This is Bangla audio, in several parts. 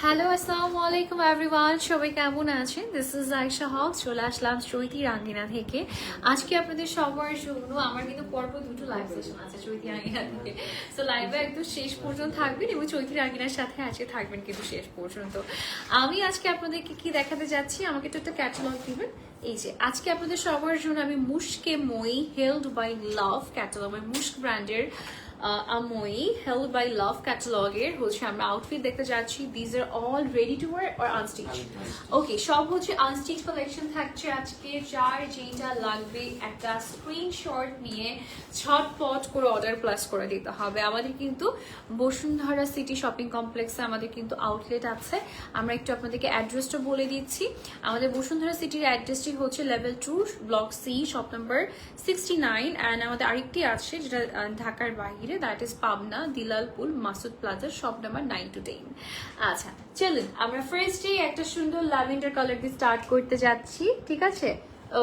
হ্যালো আসসালামু আলাইকুম এভরিওয়ান, সবাই কেমন আছেন? দিস ইজ আয়েশা হক, চলে আসলাম চৈতি রাঙ্গিনা থেকে। আজকে আপনাদের সবার জন্য আমার কিন্তু পরপর দুটো লাইভ সেশন আছে চৈতি রাঙ্গিনা থেকে। সো লাইভে একদম শেষ পর্যন্ত থাকবেন এবং চৈতি রাঙ্গিনার সাথে আজকে থাকবেন কিন্তু শেষ পর্যন্ত। আমি আজকে আপনাদেরকে কি দেখাতে যাচ্ছি, আমাকে তো একটা ক্যাটালগ দিবেন। এই যে আজকে আপনাদের সবার জন্য আমি মুশকে মই হেল্ড বাই লাভ ক্যাটালগ, মুশক ব্র্যান্ডের আমই হেল্ড বাই লাভ ক্যাটালগের হচ্ছে আমরা আউটফিট দেখতে যাচ্ছি। These are all ready to wear or unstitch? Okay, সব হচ্ছে আনস্টিচ কালেকশন থাকছে আজকে। যার যেটা লাগবে একটা স্ক্রিনশট নিয়ে ঝটপট করে অর্ডার প্লাস করে দিতে হবে। আমাদের কিন্তু বসুন্ধরা সিটি শপিং কমপ্লেক্সে আমাদের কিন্তু আউটলেট আছে। আমরা একটু আপনাদেরকে অ্যাড্রেসটা বলে দিচ্ছি। আমাদের বসুন্ধরা সিটির অ্যাড্রেসটি হচ্ছে level 2 block C shop number 69। And আমাদের আরেকটি আছে যেটা ঢাকার বাইরে, that is Pabna Dilalpur Masud plaza shop number 9 to 10। আচ্ছা চলুন আমরা ফার্স্টে একটা সুন্দর ল্যাভেন্ডার কালার দিয়ে স্টার্ট করতে যাচ্ছি, ঠিক আছে?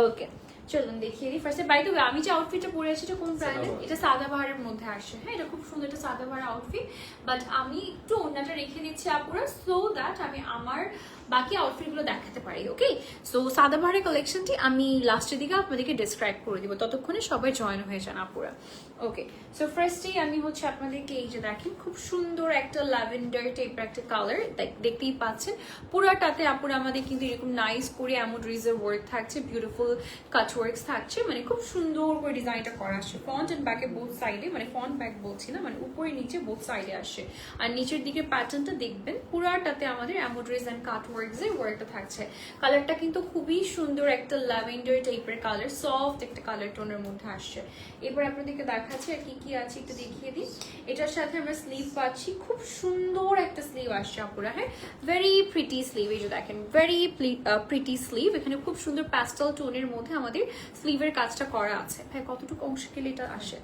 ওকে চলুন দেখিয়ে দিই। ফার্স্টে বাই দ্য ওয়ে আমি যে আউটফিটটা পরে আছি এটা কোন ব্র্যান্ডের? এটা সাদাবাহারের মধ্যে আসে। হ্যাঁ, এটা খুব সুন্দর একটা সাদাবাহার আউটফিট, বাট আমি একটু অন্যটা রেখে দিচ্ছি আপুরা, সো দ্যাট আমি আমার বাকি আউটফিটগুলো দেখাতে পারি। ওকে, সো সাদাবাহারের কালেকশনটি আমি লাস্টের দিকে আপনাদেরকে ডিসক্রাইব করে দিব, ততক্ষণে সবাই জয়েন হয়ে যান আপুরা। ওকে, সো ফার্স্টেই আমি হচ্ছে আপনাদেরকে এই যে দেখেন খুব সুন্দর একটা ল্যাভেন্ডার টাইপের একটা কালার দেখতেই পাচ্ছেন। পুরাটাতে আপুরা আমাদের কিন্তু এরকম নাইস করে এমব্রয়ডারিজের ওয়ার্ক থাকছে, বিউটিফুল কাট ওয়ার্কস থাকছে, মানে খুব সুন্দর করে ডিজাইনটা করা আসছে। ফ্রন্ট এন্ড ব্যাকে বোথ সাইডে, মানে ফ্রন্ট ব্যাক বলছি না, মানে উপরে নিচে বোথ সাইডে আসছে। আর নিচের দিকে প্যাটার্নটা দেখবেন পুরাটাতে আমাদের এমব্রয়ডারিজ এন্ড কাট ওয়ার্কসের ওয়ার্কটা থাকছে। কালারটা কিন্তু খুবই সুন্দর একটা ল্যাভেন্ডার টাইপের কালার, সফট একটা কালার টোনের মধ্যে আসছে। এবার আপনাদেরকে দেখাচ্ছি আর কি কি আছে একটু দেখিয়ে দিই। এটার সাথে আমরা স্লিভ পাচ্ছি, খুব সুন্দর একটা স্লিভ আসছে আপুরা। হ্যাঁ, ভেরি প্রিটি স্লিভ, এই যে দেখেন ভেরি প্রিটি স্লিভ। এখানে খুব সুন্দর প্যাস্টেল টোনের মধ্যে আমাদের স্লিভের কাজটা করা আছে। ভাই কতটুকু অংশ গেলে এটা আসে?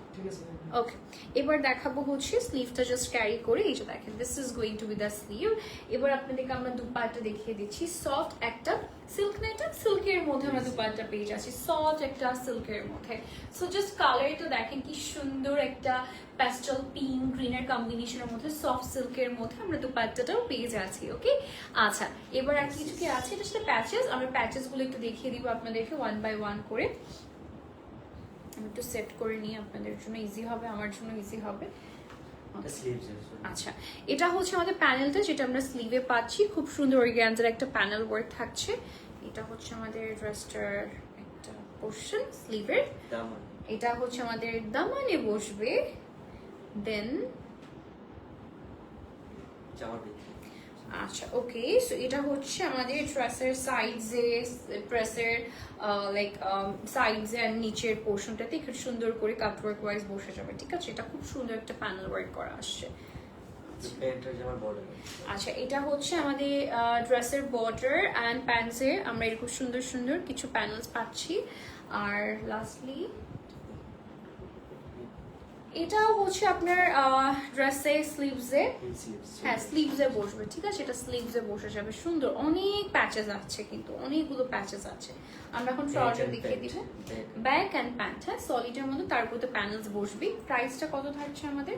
ওকে, এবার দেখাবো হচ্ছে স্লিভটা জাস্ট ক্যারি করে। এই যে দেখেন this is going to be the sleeve. এবার আপনাদেরকে আমরা দুপাট্টা দেখিয়ে দিচ্ছি। সফট একটা সিল্ক না, এটা সিল্কের মধ্যে আমরা দুপাট্টা পেয়ে যাচ্ছি, সফট একটা সিল্কের মধ্যে। সো জাস্ট কালারটা দেখেন কি সুন্দর, একটা প্যাস্টেল পিঙ্ক গ্রিনের কম্বিনেশনের মধ্যে সফট সিল্কের মধ্যে আমরা দুপাট্টাটাও পেয়ে যাচ্ছি। ওকে, আচ্ছা এবার আর কিছু কি আছে এটার সাথে প্যাচেস, আমরা প্যাচেস গুলো একটু দেখিয়ে দিব আপনাদেরকে ওয়ান বাই ওয়ান করে। আমি একটু সেট করে নিই, আপনাদের জন্য ইজি হবে, আমার জন্য ইজি হবে। আচ্ছা, এটা হচ্ছে আমাদের প্যানেলটা যেটা আমরা স্লিভে পাচ্ছি, খুব সুন্দর অর্গানজার একটা প্যানেল ওয়ার্ক থাকছে। এটা হচ্ছে আমাদের ড্রেসটার একটা পোরশন স্লিভের, এটা হচ্ছে আমাদের দামানে বসবে। দেন আচ্ছা ওকে, সো এটা হচ্ছে আমাদের ড্রেসের সাইডসে, ড্রেসের লাইক সাইডসে আর নিচের পোর্শনটাতে খুব সুন্দর করে কাটওয়ার্ক ওয়াইজ বসে যাবে, ঠিক আছে? এটা খুব সুন্দর একটা প্যানেল ওয়ার্ক করা আসছে। আচ্ছা, এটা হচ্ছে আমাদের ড্রেসের বর্ডার অ্যান্ড প্যান্টসে আমরা এরকম সুন্দর সুন্দর কিছু প্যানেলস পাচ্ছি। আর লাস্টলি এটাও হচ্ছে আপনার ড্রেসে স্লিভসে, হ্যাঁ স্লিভসে বসবে, ঠিক আছে? এটা স্লিভসে বসে যাবে সুন্দর। অনেক প্যাচেস আছে, কিন্তু অনেকগুলো প্যাচেস আছে। আমরা এখন ফ্রন্টটা দেখিয়ে দিব, ব্যাক অ্যান্ড প্যান্ট। হ্যাঁ, সলিডের মধ্যে তার উপরে প্যানেলস বসবে। প্রাইসটা কত থাকছে আমাদের?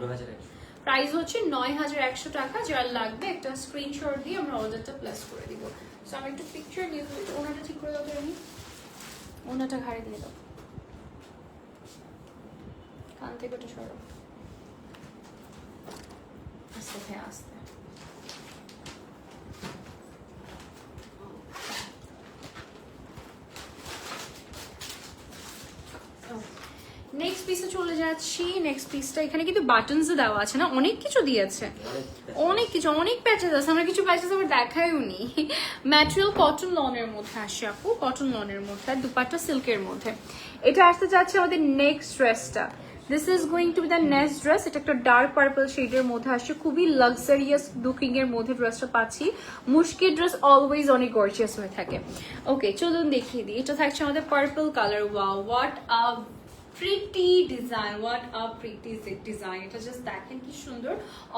প্রাইস হচ্ছে ৯,১০০ টাকা। যার লাগবে একটা স্ক্রিনশট দিয়ে আমরা অর্ডারটা প্লেস করে দিব। সো আমি একটু পিকচার নিয়ে একটু ওনাটা ঠিক করে দাও, তো আমি ওনাটা ঘাড়ে দিয়ে দাও, কান থেকে ওটা সরো, আস্তে হ্যাঁ আস্তে। নেক্সট পিসে চলে যাচ্ছি। নেক্সট পিসটা এখানে কিন্তু বাটনস দেওয়া আছে না, অনেক কিছু দিয়েছে, অনেক কিছু, অনেক প্যাচেস আছে। আমরা কিছু প্যাচেস আবার দেখাইও নি। ম্যাটেরিয়াল কটন লনের মধ্যে আসে আপু, কটন লনের মধ্যে, আর দুপাট্টা সিল্কের মধ্যে। এটা আসতে যাচ্ছে আমাদের নেক্সট ড্রেসটা। This is going to be the next dress. এটা একটা ডার্ক পার্পল শেডের মধ্যে আসছে, খুবই লাক্সারিয়াস লুকিং এর মধ্যে ড্রেসটা পাচ্ছি। মুশকিল ড্রেস অলওয়েজ অনেক গর্জিয়াস হয়ে থাকে। ওকে চলুন দেখিয়ে দিই। এটা থাকছে আমাদের purple colour. Wow, what a pretty design, what a pretty design. এটা জাস্ট দেখেন কি সুন্দর,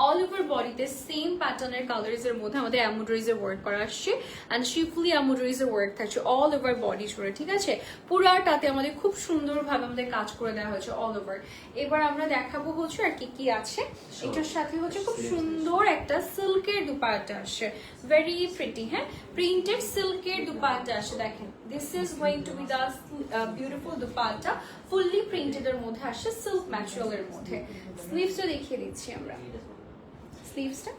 অল ওভার বডিতে সেম প্যাটার্নের কালারিজ এর মধ্যে আমাদের এমব্রয়ডারিজ এর ওয়ার্ক করা আসছে এন্ড শিফলি এমব্রয়ডারিজ এর ওয়ার্ক থাকছে অল ওভার বডি জুড়ে, ঠিক আছে। পুরাটাতে আমাদের খুব সুন্দরভাবে আমাদের কাজ করে দেওয়া হয়েছে অল ওভার। এবার আমরা দেখাবো হচ্ছে আর কি কি আছে। এটার সাথে হচ্ছে খুব সুন্দর একটা সিল্কের দুপাট্টা আসছে, ভেরি প্রিটি, হ্যাঁ, প্রিন্টেড সিল্কের দুপাট্টা আসছে। দেখেন this is going to be the beautiful dupatta, fully printed এর মধ্যে আসছে সিল্ক ম্যাটেরিয়াল এর মধ্যে। স্লিভসটা দেখিয়ে দিচ্ছি আমরা, স্লিভসটা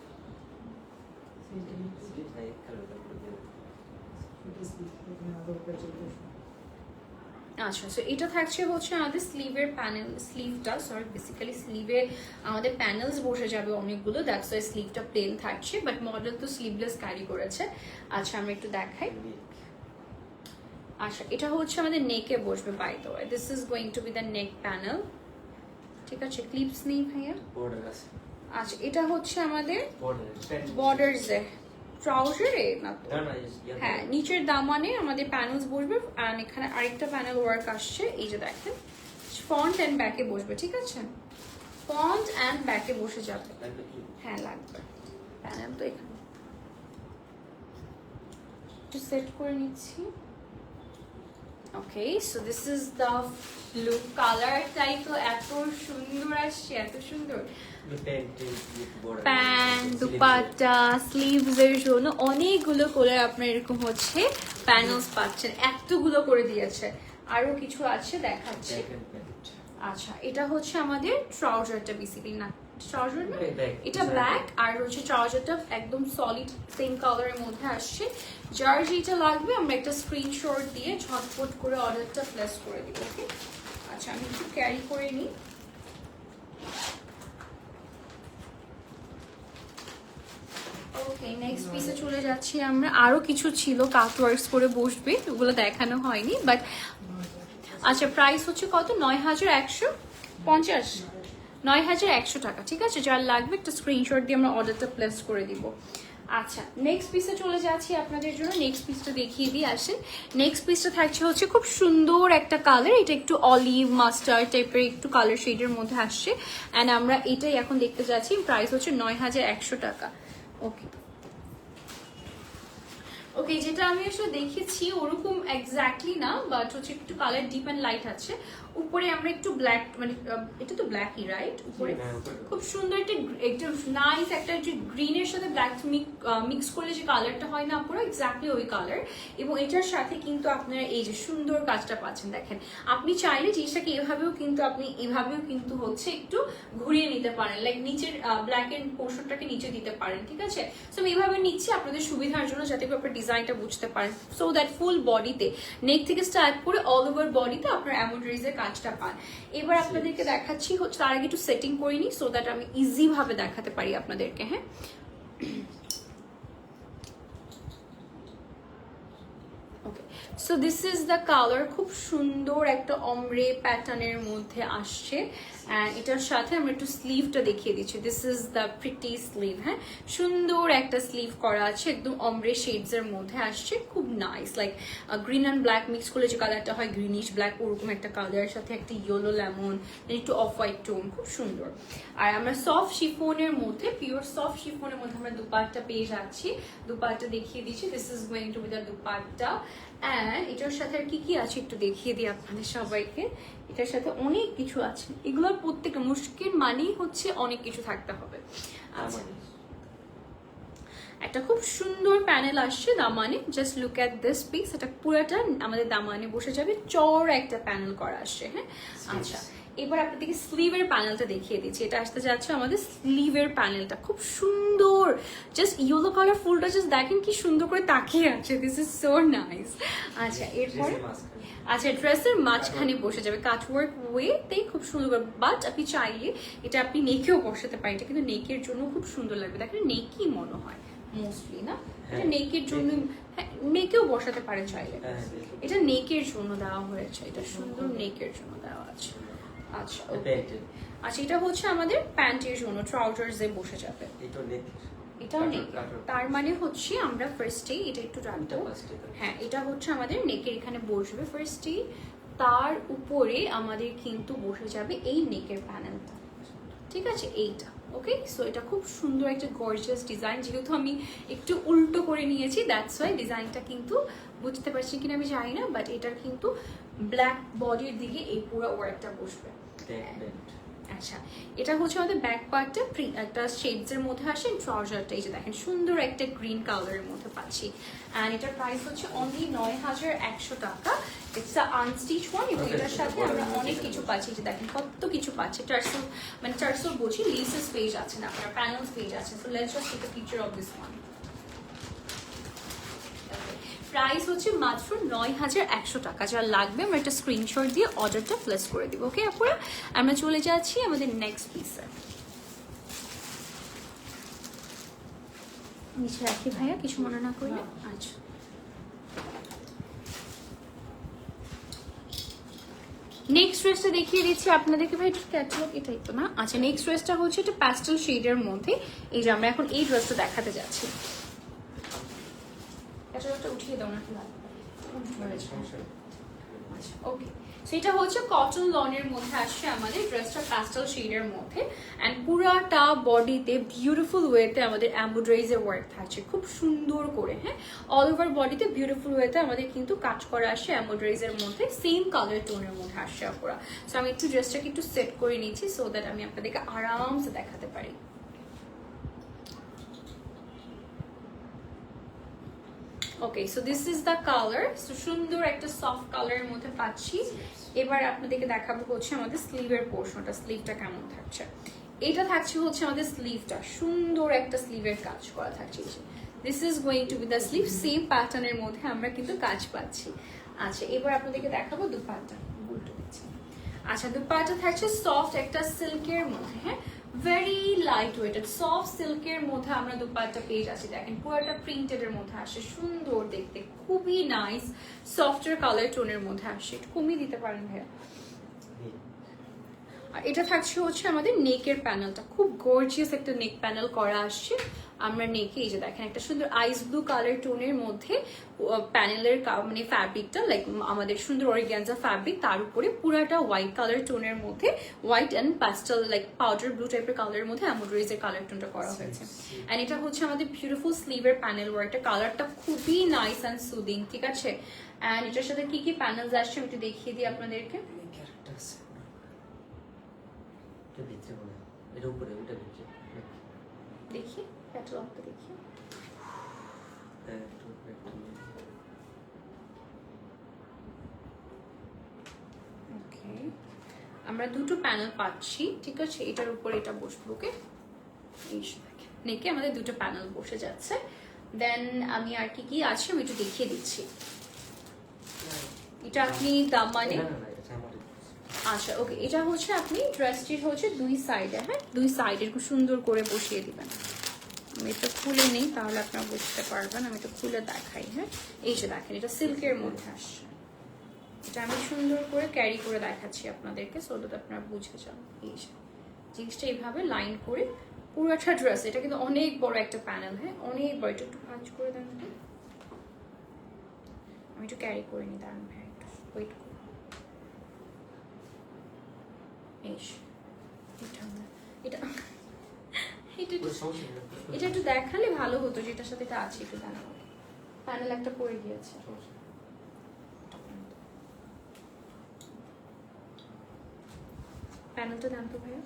আচ্ছা। সো এটা থাকছে হচ্ছে আমাদের স্লিভের প্যানেল, স্লিভটা সরি বেসিক্যালি স্লিভে আমাদের প্যানেলস বসে যাবে অনেকগুলো, দ্যাটস ওয়াই স্লিভটা প্লেন থাকছে, বাট মডেল তো স্লিভলেস ক্যারি করেছে। আচ্ছা আমরা একটু দেখাই। আচ্ছা এটা হচ্ছে আমাদের নেকে বসবে, by the way this is going to be the neck panel, ঠিক আছে। ক্লিপস নেই ভাইয়া। আচ্ছা এটা হচ্ছে আমাদের বর্ডারসে, ট্রাউজারে না তো, হ্যাঁ নিচের দামানে আমাদের প্যানেলস বসবে আর এখানে আরেকটা প্যানেল ওয়ার্ক আসছে, এই যে দেখেন ফ্রন্ট এন্ড ব্যাকে বসবে, ঠিক আছে। ফ্রন্ট এন্ড ব্যাকে বসে যাবে, হ্যাঁ লাগবে প্যানেল। তো এখানে একটু সেট করে নিচ্ছি। ওকে so this is the look, কালারটাই তো এত সুন্দর আসছে, এত সুন্দর। প্যান্ট, দুপাট্টা, স্লিভস এর জন্য অনেকগুলো কালার আপনার এরকম হচ্ছে প্যানেলস পাচ্ছেন, এতগুলো করে দিয়েছে। আরো কিছু আছে দেখাচ্ছি। আচ্ছা এটা হচ্ছে আমাদের ট্রাউজারটা, বেসিক্যালি না ট্রাউজার না, এটা ব্ল্যাক আর হচ্ছে ট্রাউজারটা একদম সলিড সেম কালারের মধ্যে আসছে। যার যেটা লাগবে আমরা একটা স্ক্রিনশট দিয়ে ঝটপট করে অর্ডারটা প্লেস করে দিব, ওকে। আচ্ছা আমি একটু ক্যারি করে নিই। ওকে নেক্সট পিসে চলে যাচ্ছি আমরা। আরো কিছু ছিল কাট ওয়ার্কস করে বসবে, ওগুলো দেখানো হয়নি, বাট আচ্ছা প্রাইস হচ্ছে কত, 9150, 9100 টাকা, ঠিক আছে। যার লাগবে একটা স্ক্রিনশট দিয়ে আমরা অর্ডারটা প্লেস করে দিব। আচ্ছা নেক্সট পিসে চলে যাচ্ছি আপনাদের জন্য, নেক্সট পিসটা দেখিয়ে দিয়ে আসেন। নেক্সট পিসটা থাকছে হচ্ছে খুব সুন্দর একটা কালার, এটা একটু অলিভ মাস্টার্ড টাইপের একটু কালার শেডের মধ্যে আসছে অ্যান্ড আমরা এটাই এখন দেখতে যাচ্ছি। প্রাইস হচ্ছে 9100 টাকা, ওকে। ওকে যেটা আমি আসলে দেখেছি ওরকম এক্স্যাক্টলি না, বাট হচ্ছে একটু কালার ডিপ অ্যান্ড লাইট আছে। উপরে আমরা একটু ব্ল্যাক, মানে এটা তো ব্ল্যাকই রাইট, উপরে খুব সুন্দর একটা নাইস একটা যে গ্রিনের সাথে ব্ল্যাক মিক্স করলে যে কালারটা হয় না পুরো এক্স্যাক্টলি ওই কালার। এবং এটার সাথে কিন্তু আপনারা এই যে সুন্দর কাজটা পাচ্ছেন, দেখেন আপনি চাইলে জিনিসটাকে এভাবেও কিন্তু আপনি এভাবেও কিন্তু হচ্ছে একটু ঘুরিয়ে নিতে পারেন, লাইক নিচের ব্ল্যাক এন্ড পোর্শনটাকে নিচে দিতে পারেন, ঠিক আছে। সো আমি এইভাবে নিচ্ছি আপনাদের সুবিধার জন্য, যাতে করে আপনার ডিজাইনটা বুঝতে পারেন, সো দ্যাট ফুল বডিতে নেক থেকে স্টার্ট করে অল ওভার বডিতে আপনার এমব্রয়ডারিজের কাজটা পান। এবার আপনাদেরকে দেখাচ্ছি হচ্ছে, তার আগে একটু সেটিং করে নিই সো দ্যাট আমি ইজি ভাবে দেখাতে পারি আপনাদেরকে, হ্যাঁ। ওকে so this is the colour, খুব সুন্দর একটা অমরে প্যাটার্নের মধ্যে আসছে অ্যান্ড এটার সাথে আমরা একটু স্লিভটা দেখিয়ে দিচ্ছি। This is the pretty sleeve, হ্যাঁ সুন্দর একটা স্লিভ করা আছে, একদম অমরে শেডস এর মধ্যে আসছে, খুব nice, like green and black mix করলে যে কালারটা হয় গ্রিনিশ ব্ল্যাক, ওরকম একটা কালারের সাথে একটা ইয়েলো লেমন, একটু অফ হোয়াইট টোন, খুব সুন্দর। আর আমরা সফট শিফনের মধ্যে, পিওর সফট শিফনের মধ্যে আমরা দুপাট্টা পেয়ে যাচ্ছি, দুপাট্টা দেখিয়ে দিচ্ছি। This is going to be the dupatta and এটার সাথে আর কি কি আছে একটু দেখিয়ে দিই আপনাদের সবাইকে। এটার সাথে অনেক কিছু আছে, এগুলোর প্রত্যেকটা মুশকিল মানেই হচ্ছে অনেক কিছু থাকতে হবে। আচ্ছা একটা খুব সুন্দর প্যানেল আসছে দামানে, just look at this piece, এটা পুরোটা আমাদের দামানে বসে যাবে, চওড়া একটা প্যানেল করা আসছে, হ্যাঁ। আচ্ছা এবার আপনাদেরকে স্লিভের প্যানেলটা দেখিয়ে দিচ্ছি। এটা আসতে যাচ্ছে আমাদের স্লিভের প্যানেলটা, খুব সুন্দর, জাস্ট ইয়েলো কালার ফুলটা জাস্ট দেখেন কি সুন্দর করে তাকিয়ে আছে, দিস ইজ সো নাইস। আচ্ছা এরপরে আচ্ছা ড্রেসের মাঝখানে বসে যাবে কাটওয়ার্ক ওয়েতে, খুব সুন্দর, বাট আপনি চাইলে এটা আপনি নেকেও বসাতে পারেন, এটা কিন্তু নেকের জন্য খুব সুন্দর লাগবে, দেখেন নেকই মনে হয় মোস্টলি না, এটা নেকের জন্য, হ্যাঁ নেকেও বসাতে পারেন চাইলে, এটা নেকের জন্য দেওয়া হয়েছে, এটা সুন্দর নেকের জন্য দেওয়া আছে। আচ্ছা আচ্ছা এটা হচ্ছে আমাদের প্যান্টের জন্য, ট্রাউজার্সে বসে যাবে, এটাও নেক, তার মানে হচ্ছে আমরা ফার্স্টেই এটা একটু রাখবো, হ্যাঁ এটা হচ্ছে আমাদের নেকের এখানে বসবে ফার্স্টেই, তার উপরে আমাদের কিন্তু বসে যাবে এই নেকের প্যানেলটা, ঠিক আছে, এইটা। ওকে, সো এটা খুব সুন্দর একটা গর্জিয়াস ডিজাইন, যেহেতু আমি একটু উল্টো করে নিয়েছি দ্যাটস ওয়াই ডিজাইনটা কিন্তু বুঝতে পারছি কিনা আমি জানি না, বাট এটার কিন্তু ব্ল্যাক বডির দিকে এই পুরো ওয়ার্কটা বসবে। আচ্ছা, এটা হচ্ছে আমাদের ব্যাক পার্টটা একটা শেডস এর মধ্যে আসে, ট্রাউজারটা এই যে দেখেন সুন্দর একটা গ্রিন কালারের মধ্যে পাচ্ছি, এন্ড এটার প্রাইস হচ্ছে অনলি ৯,১০০ টাকা। ইটস আ আনস্টিচ ওয়ান, এবং এটার সাথে আমরা অনেক কিছু পাচ্ছি, যে দেখেন কত কিছু পাচ্ছি। টার্সেল মানে টার্সেল বলছি, লেসেস পেজ আছে না আপনার, প্যানেলস পেজ আছে। So let's just take a picture of this one. Price হচ্ছে মাত্র ৯,১০০ টাকা। যারা লাগবে আমরা একটা স্ক্রিনশট দিয়ে অর্ডারটা প্লেস করে দিব। ওকে আপুরা, আমরা চলে যাচ্ছি আমাদের নেক্সট পিসে। নিচে রাখি ভাইয়া, কিছু মনে না করলে। আচ্ছা, নেক্সট ড্রেসটা দেখিয়ে দিচ্ছি আপনাদেরকে ভাই, একটু ক্যাটালগ এটাই তো না। আচ্ছা, নেক্সট ড্রেসটা হচ্ছে একটা প্যাস্টেল শেডের মধ্যে, এই যে আমরা এখন এই ড্রেসটা দেখাতে যাচ্ছি। ক্যাটালগটা উঠিয়ে দাও না, ওকে। সেটা হচ্ছে কটন লনের মধ্যে আসছে আমাদের ড্রেসটা, প্যাস্টেল শেডের মধ্যে, এন্ড পুরাটা বডিতে বিউটিফুল ওয়েতে আমাদের এমব্রয়ডারিজের ওয়ার্ক থাকছে খুব সুন্দর করে। হ্যাঁ, অল ওভার বডিতে বিউটিফুল ওয়েতে আমাদের কিন্তু কাজ করা আসছে এমব্রয়ডারিজের মধ্যে, সেম কালার টোনের মধ্যে আসছে পুরা। সো আমি একটু ড্রেসটাকে একটু সেট করে নিচ্ছি সো দ্যাট আমি আপনাদেরকে আরামসে দেখাতে পারি। Okay, so this is the colour. So সুন্দর একটা সফট কালারের মধ্যে পাচ্ছি। এবার আপনাদেরকে দেখাবো হচ্ছে আমাদের স্লিভের পোর্শনটা, স্লিভটা কেমন থাকছে। এটা থাকছে হচ্ছে আমাদের স্লিভটা, সুন্দর একটা স্লিভের কাজ করা থাকছে। This is going to be the sleeve, same প্যাটার্নের মধ্যে আমরা কিন্তু কাজ পাচ্ছি। আচ্ছা, এবার আপনাদেরকে দেখাবো দুপাট্টা, উল্টো দিচ্ছি। আচ্ছা, দুপাট্টা থাকছে সফট একটা সিল্কের মধ্যে, হ্যাঁ, ভেরি লাইট ওয়েটেড সফট সিল্কের মধ্যে আমরা দুপাট্টা পেয়ে যাচ্ছি। দেখেন পুরোটা প্রিন্টেড এর মধ্যে আসে, সুন্দর দেখতে, খুবই নাইস সফটের কালার টোনের মধ্যে আসে। একটু কমিয়ে দিতে পারেন ভাইয়া। আর এটা থাকছে হচ্ছে আমাদের নেকের প্যানেলটা, খুব গর্জিয়াস একটা নেক প্যানেল করা আসছে আমরা নেকে। এই যে দেখেন একটা সুন্দর আইস ব্লু কালার টোনের মধ্যে প্যানেলের মানে ফ্যাব্রিকটা, লাইক আমাদের সুন্দর অর্গানজা ফ্যাব্রিক, তার উপরে পুরাটা হোয়াইট কালার টোনের মধ্যে, white and pastel like powder blue টাইপের কালারের মধ্যে এমব্রয়ডারিজের কালার টোনটা করা হয়েছে। অ্যান্ড এটা হচ্ছে আমাদের বিউটিফুল স্লিভের প্যানেল ওয়ার্কটা, কালারটা খুবই নাইস অ্যান্ড সুদিং, ঠিক আছে। অ্যান্ড এটার সাথে কি কি প্যানেলস আসছে আমি একটু দেখিয়ে দিই আপনাদেরকে। দেখি ক্যাটালগটা দেখি। ওকে, আমরা দুটো প্যানেল পাচ্ছি, ঠিক আছে। এটার উপরে এটা বসবো। ওকে, এই নেকে আমাদের দুটো প্যানেল বসে যাচ্ছে। দেন আমি আর কি কি আছে আমি একটু দেখিয়ে দিচ্ছি। এটা আপনি দাম মানে আচ্ছা, ওকে, এটা হচ্ছে আপনি ড্রেসটির হচ্ছে দুই সাইডে, হ্যাঁ, দুই সাইডে খুব সুন্দর করে বসিয়ে দিবেন। আমি এটা খুলে নিই তাহলে আপনারা বুঝতে পারবেন। আমি এটা খুলে দেখাই। হ্যাঁ, এই যে দেখেন এটা সিল্কের মধ্যে আসছে, এটা আমি সুন্দর করে ক্যারি করে দেখাচ্ছি আপনাদেরকে সো দ্যাট আপনারা বুঝে যান। এই যে জিনিসটা এইভাবে লাইন করে পুরোটা ড্রেস, এটা কিন্তু অনেক বড় একটা প্যানেল, হ্যাঁ, অনেক বড়। একটু কাজ করে দেন, আমি একটু ক্যারি করে নিই, দাঁড়ান ভাই, একটু ওয়েট করুন। এটা এটা একটু দেখালে ভালো হতো, যেটার সাথে এটা আছে একটু দেখানো। প্যানেল একটা পড়ে গিয়েছে, প্যানেলটা দেন তো ভাইয়া।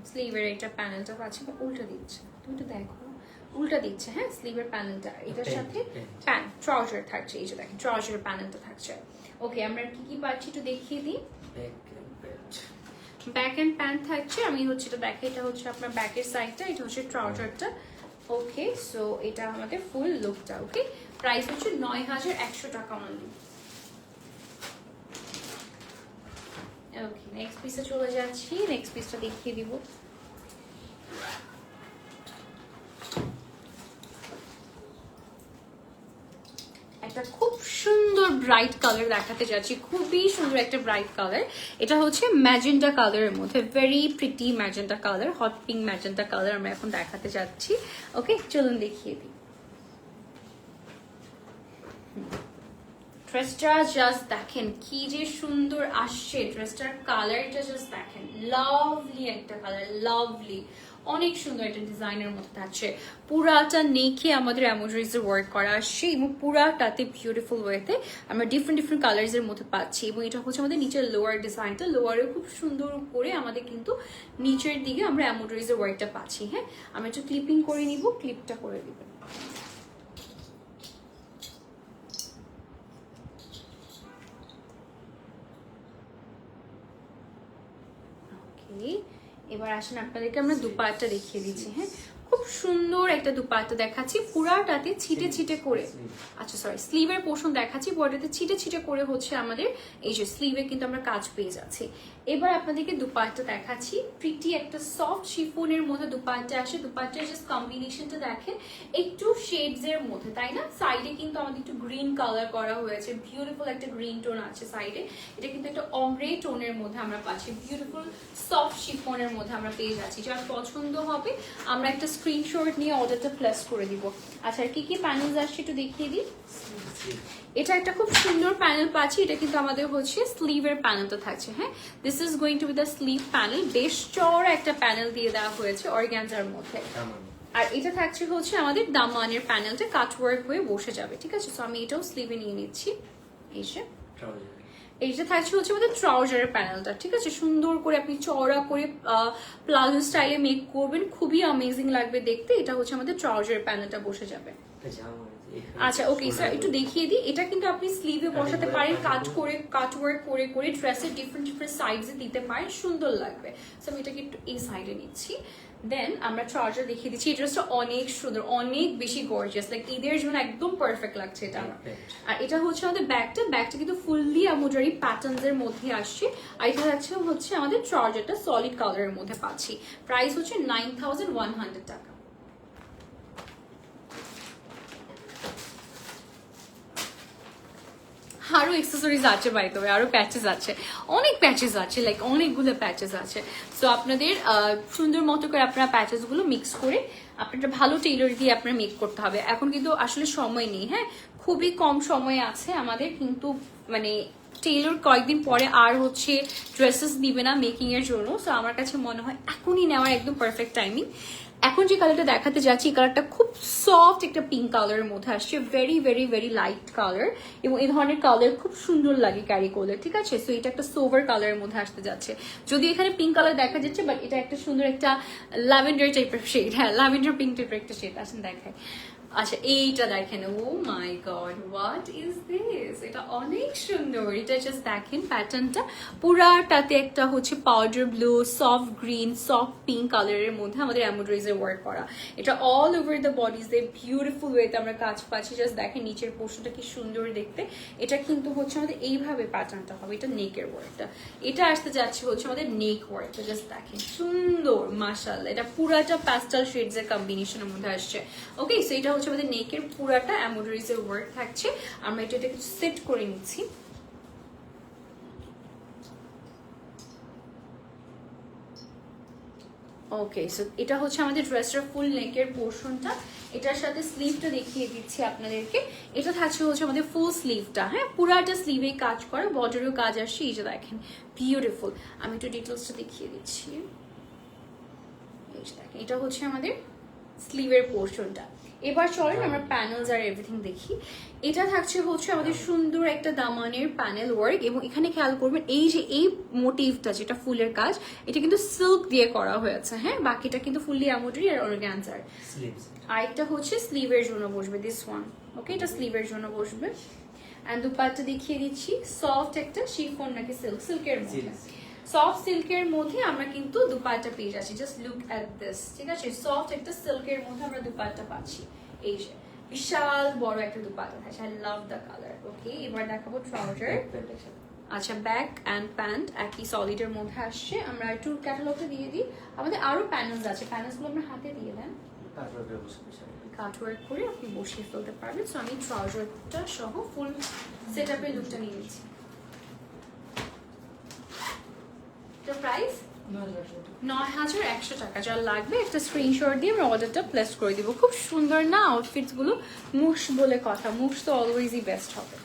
স্লিভের এটা প্যানেলটা আছে, উল্টা দিচ্ছে, তুমি তো দেখো উল্টা দিচ্ছে। হ্যাঁ, স্লিভের প্যানেলটা, এটার সাথে প্যান্ট ট্রাউজার থাকছে। এই যে দেখেন ট্রাউজারের প্যানেলটা থাকছে। ওকে, আমরা কি কি পাচ্ছি একটু দেখিয়ে দিই। ব্যাক এন্ড প্যান্ট থাকছে, আমি হচ্ছে এটা দেখে, এটা হচ্ছে আপনার ব্যাকের সাইডটা, এটা হচ্ছে ট্রাউজারটা। ওকে, সো এটা আমাদের ফুল লুকটা। ওকে, প্রাইস হচ্ছে ৯,১০০ টাকা অনলি। ওকে, নেক্সট পিসে চলে যাচ্ছি। নেক্সট পিসটা দেখিয়ে দিব। একটা খুব সুন্দর ব্রাইট কালার দেখাতে যাচ্ছি, খুবই সুন্দর একটা ব্রাইট কালার। এটা হচ্ছে ম্যাজেন্টা কালারের মধ্যে, very pretty magenta colour, hot pink magenta colour আমরা এখন দেখাতে যাচ্ছি। ওকে, চলুন দেখিয়ে দিই। ড্রেসটা জাস্ট দেখেন কি যে সুন্দর আসছে, ড্রেসটার কালারটা জাস্ট দেখেন, লাভলি একটা কালার, লাভলি, অনেক সুন্দর একটা ডিজাইনের মধ্যে থাকছে। পুরাটা নেকে আমাদের এমব্রয়ডারিজ ওয়ার্ক করা আসছে এবং পুরাটাতে বিউটিফুল ওয়েতে আমরা ডিফারেন্ট ডিফারেন্ট কালার্স এর মধ্যে পাচ্ছি। এবং এটা হচ্ছে আমাদের নিচের লোয়ার ডিজাইনটা, লোয়ারে খুব সুন্দর করে আমাদের কিন্তু নিচের দিকে আমরা এমব্রয়ডারিজ ওয়ার্কটা পাচ্ছি। হ্যাঁ, আমরা একটু ক্লিপিং করে নিব, ক্লিপটা করে দিবেন। এবার আসেন আপনাদেরকে আমরা দুপাট্টা দেখিয়ে দিচ্ছি। হ্যাঁ, খুব সুন্দর একটা দুপাট্টা দেখাচ্ছি, পুরাটাতে ছিটে ছিটে করে, আচ্ছা সরি স্লিভের পোর্শন দেখাচ্ছি, পুরাটাতে ছিটে ছিটে করে হচ্ছে আমাদের এই যে স্লিভে কিন্তু আমরা কাজ পেয়ে যাচ্ছি। এবার আপনাদেরকে দুপাট্টা দেখাচ্ছি, প্রিটি একটা সফট শিফনের মধ্যে দুপাট্টা আসে। দুপাট্টার জাস্ট কম্বিনেশনটা দেখেন, একটু শেডস এর মধ্যে, তাই না? সাইডে কিন্তু আমাদের একটু গ্রিন কালার করা হয়েছে, বিউটিফুল একটা গ্রিন টোন আছে সাইডে। এটা কিন্তু একটা অমরে টোনের মধ্যে আমরা পাচ্ছি, বিউটিফুল সফট শিফনের মধ্যে আমরা পেয়ে যাচ্ছি। যার পছন্দ হবে আমরা একটা স্ক্রিনশট নিয়ে অর্ডারটা প্লেস করে দিব। আচ্ছা, কি কি প্যানেলস আসছে একটু দেখিয়ে দিই। এটা একটা খুব সুন্দর প্যানেল পাচ্ছি, এটা কিন্তু আমাদের হচ্ছে স্লিভের প্যানেলটা থাকছে। হ্যাঁ, this is going to be the sleeve panel, বেশ চওড়া একটা প্যানেল দিয়ে দেওয়া হয়েছে অর্গানজার মধ্যে। আর এটা থাকছে হচ্ছে আমাদের দামানের প্যানেলটা কাটওয়ার্ক হয়ে বসে যাবে। ঠিক আছে, সো আমি এটাও স্লিভে নিয়ে নিচ্ছি। এইটা থাকছে হচ্ছে আমাদের ট্রাউজারের প্যানেলটা। ঠিক আছে, সুন্দর করে আপনি চওড়া করে প্লাজো স্টাইলে মেক করবেন, খুবই অ্যামেজিং লাগবে দেখতে। এটা হচ্ছে আমাদের ট্রাউজারের প্যানেলটা বসে যাবে। আচ্ছা ওকে স্যার, একটু দেখিয়ে দিই। এটা কিন্তু আপনি স্লিভে বসাতে পারেন, কাটওয়ার্ক করে করে ড্রেসের ডিফারেন্ট ডিফারেন্ট সাইডসে দিতে পারেন, সুন্দর লাগবে। সো আমি এটাকে একটু এই সাইডে নিচ্ছি। দেন আমরা ট্রাউজার দেখিয়ে দিচ্ছি। এই ড্রেসটা অনেক সুন্দর, অনেক বেশি গর্জিয়াস, লাইক ঈদের জন্য একদম পারফেক্ট লাগছে এটা আমার। আর এটা হচ্ছে আমাদের ব্যাগটা কিন্তু ফুললি এমব্রয়ডারি প্যাটার্নস এর মধ্যে আসছে। আর এটা হচ্ছে আমাদের ট্রাউজারটা সলিড কালারের মধ্যে পাচ্ছি। প্রাইস হচ্ছে 9100 টাকা। আরো এক্সেসরিজ আছে বাই দ্য ওয়ে, আরো প্যাচেস আছে, অনেক প্যাচেস আছে, লাইক অনেকগুলো প্যাচেস আছে। সো আপনাদের সুন্দর মতো করে আপনারা প্যাচেস গুলো মিক্স করে আপনার ভালো টেইলর দিয়ে আপনার মেক করতে হবে। এখন কিন্তু আসলে সময় নেই, হ্যাঁ খুবই কম সময় আছে আমাদের, কিন্তু মানে টেইলর কয়েকদিন পরে আর হচ্ছে ড্রেসেস দিবে না মেকিং এর জন্য। সো আমার কাছে মনে হয় এখনই নেওয়ার একদম পারফেক্ট টাইমিং। এখন যে কালারটা দেখাতে যাচ্ছি, এই কালারটা খুব সফট একটা পিঙ্ক কালারের মধ্যে আসছে, very very very light colour, এবং এই ধরনের কালার খুব সুন্দর লাগে ক্যারি করলে। ঠিক আছে, সো এটা একটা সোভার কালারের মধ্যে আসতে যাচ্ছে। যদি এখানে পিঙ্ক কালার দেখা যাচ্ছে, বাট এটা একটা সুন্দর একটা ল্যাভেন্ডার টাইপের শেড। হ্যাঁ, ল্যাভেন্ডার পিঙ্ক টাইপের একটা শেড। আসেন দেখায়। আচ্ছা, এইটা দেখেন, ও my god, what is this, এটা অনেক সুন্দর। এটা জাস্ট দেখেন প্যাটার্নটা, পুরাটাতে একটা হচ্ছে powder blue, soft green, soft pink কালারের মধ্যে আমাদের এমব্রয়ডারিজের ওয়ার্ক করা। এটা অল ওভার দ্য বডিজ দিয়ে বিউটিফুল ওয়েতে আমরা কাজ পাচ্ছি। জাস্ট দেখেন নিচের পোর্শনটা কি সুন্দর দেখতে। এটা কিন্তু হচ্ছে আমাদের এইভাবে প্যাটার্নটা হবে, এটা নেকের ওয়ার্কটা। এটা আসতে যাচ্ছে হচ্ছে আমাদের নেক ওয়ার্কটা, জাস্ট দেখেন সুন্দর, মাশাআল্লাহ। এটা পুরাটা প্যাস্টেল শেডস এর কম্বিনেশনের মধ্যে আসছে। ওকে, সো এটা হচ্ছে আমাদের নেকের পুরাটা এমব্রয়ডারিজের ওয়ার্ক থাকছে। আমরা এটা কিছু সেট করে নিচ্ছি। ওকে, সো এটা হচ্ছে আমাদের ড্রেসটার ফুল নেকের পোর্শনটা। এটার সাথে স্লিভটা দেখিয়ে দিচ্ছি আপনাদেরকে। এটা থাকছে হচ্ছে আমাদের ফুল স্লিভটা। হ্যাঁ, পুরাটা স্লিভে কাজ করা, বর্ডারেও কাজ আসছে। এই যে দেখেন বিউটিফুল। আমি একটু ডিটেলসটা দেখিয়ে দিচ্ছি। এই যে দেখেন, এটা হচ্ছে আমাদের স্লিভের পোর্শনটা। এবার চলেন আমরা প্যানেলস আর এভরিথিং দেখি। এটা থাকছে হচ্ছে আমাদের সুন্দর একটা দামানের প্যানেল ওয়ার্ক, এবং এখানে খেয়াল করবেন এই যে এই মোটিভটা যেটা ফুলের কাজ, এটা কিন্তু সিল্ক দিয়ে করা হয়েছে। হ্যাঁ, বাকিটা কিন্তু ফুললি এমব্রয়ডারি আর অর্গানজার। আর একটা হচ্ছে স্লিভের জন্য বসবে, দিস ওয়ান। ওকে, এটা স্লিভের জন্য বসবে। এন্ড দুপাট্টা দেখিয়ে দিচ্ছি, সফট একটা শিফন নাকি সিল্কের মধ্যে, সফট সিল্কের মধ্যে আমরা কিন্তু দুপাট্টা পেয়ে যাচ্ছি। Just look at this. ঠিক আছে, সফট একটা সিল্কের মধ্যে আমরা দুপাট্টা পাচ্ছি। এই যে বিশাল বড় একটা দুপাট্টা থাকছে। I love the colour. Okay, এবার দেখাবো ট্রাউজার। আচ্ছা, ব্যাক অ্যান্ড প্যান্ট একই সলিডের মধ্যে আসছে। আমরা একটু ক্যাটালগটা দিয়ে দিই। আমাদের আরো প্যানেলস আছে, প্যানেলসগুলো আমরা হাতে দিয়ে দেন, কাটওয়ার্ক করে আপনি বসিয়ে ফেলতে পারবেন। সো আমি ট্রাউজারটা সহ ফুল সেটআপের লুকটা নিয়ে নিচ্ছি। প্রাইস 9100 টাকা। যা লাগবে একটা স্ক্রিনশট দিয়ে আমরা অর্ডারটা প্লেস করে দিব। খুব সুন্দর না আউটফিটস গুলো? মুশ বলে কথা, মুশ তো অলওয়েজই বেস্ট হবে।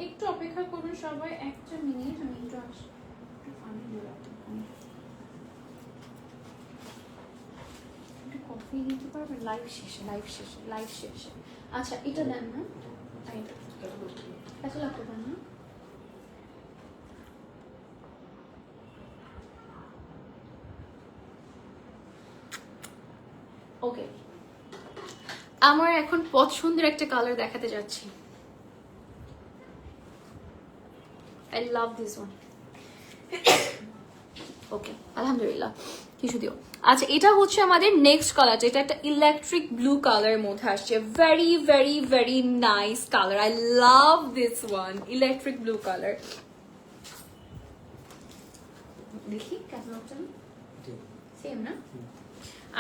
একটু অপেক্ষা করুন সবাই, একটা মিনিট, আমি একটু আসি, একটু পানি দিয়ে রাখুন, একটু কফি দিতে পারবেন লাইভ শেষে, লাইভ শেষে। আচ্ছা এটা দেন না, এত লাগতে দেন না। ওকে, আমার এখন পছন্দের একটা কালার দেখাতে যাচ্ছি। I love this one. ওকে, আলহামদুলিল্লাহ, কিছু দিও। আচ্ছা এটা হচ্ছে আমাদের নেক্সট কালারটা, এটা একটা ইলেকট্রিক ব্লু কালারের মধ্যে আসছে, very very very nice colour. I love this one, electric blue colour. দেখি ক্যাটালগটা সেম না?